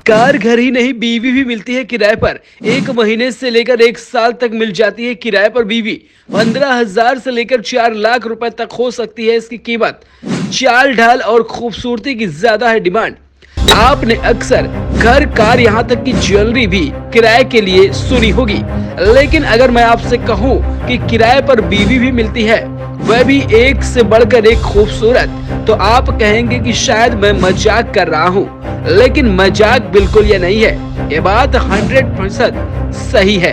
Car घर ही नहीं बीवी भी मिलती है किराए पर। 1 महीने से लेकर 1 साल तक मिल जाती है किराए पर बीवी। 15,000 से लेकर 4 लाख रुपए तक हो सकती है इसकी कीमत। चाल ढाल और खूबसूरती की ज्यादा है डिमांड। आपने अक्सर घर, कार, यहाँ तक कि ज्वेलरी भी किराए के लिए सुनी होगी, लेकिन अगर मैं आपसे कहूँ कि किराए पर बीवी भी मिलती है, वह भी एक से बढ़कर एक खूबसूरत, तो आप कहेंगे कि शायद मैं मजाक कर रहा हूँ। लेकिन मजाक बिल्कुल ये नहीं है, ये बात 100% सही है।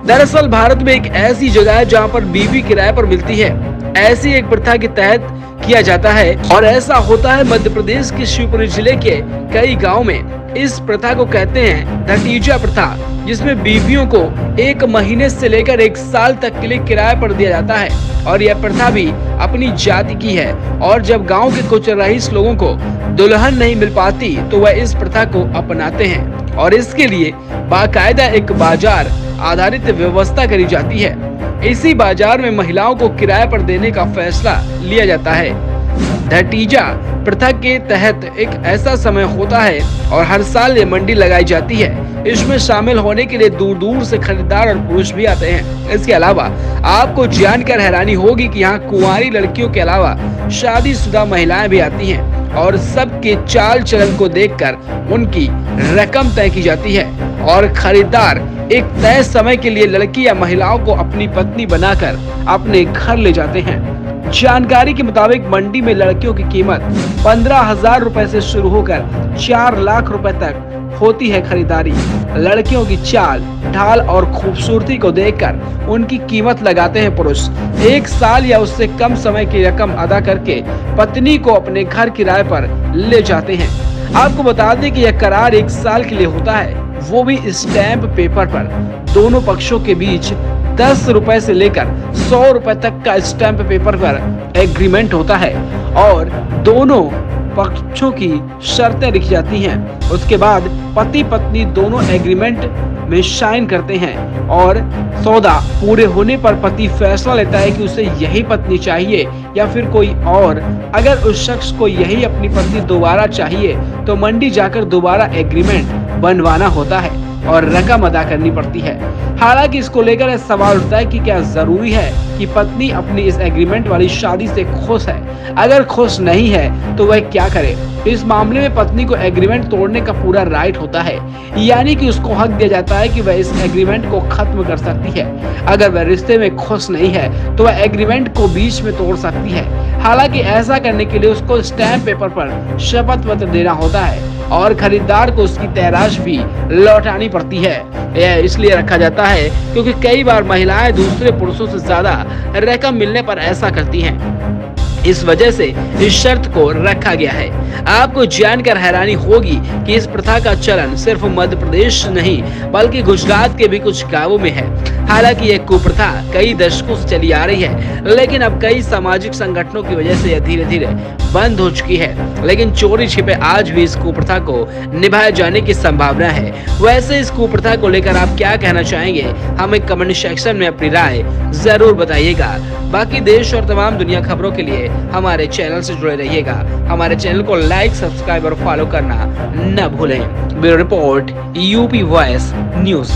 दरअसल भारत में एक ऐसी जगह है जहाँ पर बीवी किराए पर मिलती है। ऐसी एक प्रथा के तहत किया जाता है और ऐसा होता है मध्य प्रदेश के शिवपुरी जिले के कई गाँव में। इस प्रथा को कहते हैं धटीजा प्रथा, जिसमें बीवियों को 1 महीने से लेकर 1 साल तक के लिए किराए पर दिया जाता है। और यह प्रथा भी अपनी जाति की है, और जब गांव के कुछ रईस लोगों को दुल्हन नहीं मिल पाती तो वह इस प्रथा को अपनाते हैं और इसके लिए बाकायदा एक बाजार आधारित व्यवस्था करी जाती है। इसी बाजार में महिलाओं को किराए पर देने का फैसला लिया जाता है। धटीजा प्रथा के तहत एक ऐसा समय होता है और हर साल ये मंडी लगाई जाती है। इसमें शामिल होने के लिए दूर दूर से खरीदार और पुरुष भी आते हैं। इसके अलावा आपको जानकर हैरानी होगी कि यहाँ कुंवारी लड़कियों के अलावा शादीशुदा महिलाएं भी आती हैं और सबके चाल चलन को देखकर उनकी रकम तय की जाती है और खरीदार एक तय समय के लिए लड़की या महिलाओं को अपनी पत्नी बनाकर अपने घर ले जाते हैं। जानकारी के मुताबिक मंडी में लड़कियों की कीमत 15,000 रुपए से शुरू होकर 4 लाख रुपए तक होती है। खरीदारी लड़कियों की चाल ढाल और खूबसूरती को देखकर उनकी कीमत लगाते हैं पुरुष। 1 साल या उससे कम समय की रकम अदा करके पत्नी को अपने घर किराए पर ले जाते हैं। आपको बता दें कि यह करार 1 साल के लिए होता है, वो भी स्टैंप पेपर पर। दोनों पक्षों के बीच 10 रुपए से लेकर 100 रुपए तक का स्टैंप पेपर पर एग्रीमेंट होता है और दोनों पक्षों की शर्तें लिखी जाती हैं। उसके बाद पति पत्नी दोनों एग्रीमेंट में साइन करते हैं और सौदा पूरे होने पर पति फैसला लेता है कि उसे यही पत्नी चाहिए या फिर कोई और। अगर उस शख्स को यही अपनी पत्नी दोबारा चाहिए तो मंडी जाकर दोबारा एग्रीमेंट बनवाना होता है और रकम अदा करनी पड़ती है। हालांकि इसको लेकर सवाल उठता है कि क्या जरूरी है कि पत्नी अपनी इस एग्रीमेंट वाली शादी से खुश है? अगर खुश नहीं है तो वह क्या करे? इस मामले में पत्नी को एग्रीमेंट तोड़ने का पूरा राइट होता है, यानी कि उसको हक दिया जाता है कि वह इस एग्रीमेंट को खत्म कर सकती है। अगर वह रिश्ते में खुश नहीं है तो वह एग्रीमेंट को बीच में तोड़ सकती है। हालांकि ऐसा करने के लिए उसको स्टैंप पेपर पर शपथ पत्र देना होता है और खरीदार को उसकी तैराश भी लौटानी पड़ती है। यह इसलिए रखा जाता है क्योंकि कई बार महिलाएं दूसरे पुरुषों से ज्यादा रकम मिलने पर ऐसा करती हैं। इस वजह से इस शर्त को रखा गया है। आपको जानकर हैरानी होगी कि इस प्रथा का चलन सिर्फ मध्य प्रदेश नहीं बल्कि गुजरात के भी कुछ गांवों में है। हालांकि यह कुप्रथा कई दशकों से चली आ रही है, लेकिन अब कई सामाजिक संगठनों की वजह से यह धीरे धीरे बंद हो चुकी है। लेकिन चोरी छिपे आज भी इस कुप्रथा को निभाए जाने की संभावना है। वैसे इस कुप्रथा को लेकर आप क्या कहना चाहेंगे? हमें कमेंट सेक्शन में अपनी राय जरूर बताइएगा। बाकी देश और तमाम दुनिया खबरों के लिए हमारे चैनल से जुड़े रहिएगा। हमारे चैनल को लाइक, सब्सक्राइब और फॉलो करना न भूलें। Bureau report, UP voice news.